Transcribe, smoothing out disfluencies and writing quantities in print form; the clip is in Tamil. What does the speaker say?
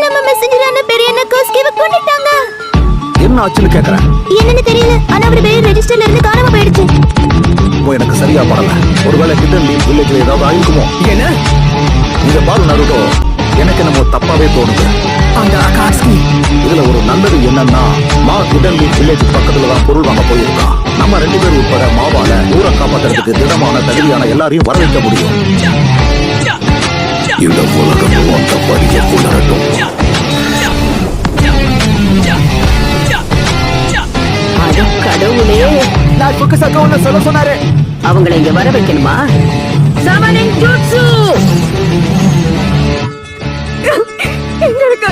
நம்ம மெசஞ்சரான பெரியண்ணா கோஸ்கிவை கொன்னுட்டாங்க. என்ன ஆச்சுன்னு கேக்குறேன். என்னன்னு தெரியல, ஆனா அவர் பெரிய ரெஜிஸ்டர்ல இருந்து காணாம போயிடுச்சு. எனக்கு சரியா படல. ஒருவேளை ஹிடன் லீஃப் வில்லேஜ்ல ஏதாவது ஆயிருக்குமோ? என்ன இத பாரு நருட்டோ, எனக்கு என்னமோ தப்பாவே தோணுது. அந்த அகாட்சுகி இதுல ஒரு நல்லது என்னன்னா, மா ஹிடன் லீஃப் வில்லேஜ் பக்கத்துல தான் பொருள் வாங்க போயிருக்கான். நம்ம 2 பேர் உட்பட மாவால ஊரை காப்பாத்துறதுக்கு திடமான தகுதியான எல்லாரையும் வர வைக்க முடியும். இந்த உலகம் அந்த வரிய புலரட்டும். அட கடவுளே, நான் புக்கசக்க உன்ன சொல்ல சொன்னாரு. அவங்களை இங்க வர வைக்கணுமா? சமனிங் ஜூட்சு எங்களுக்கு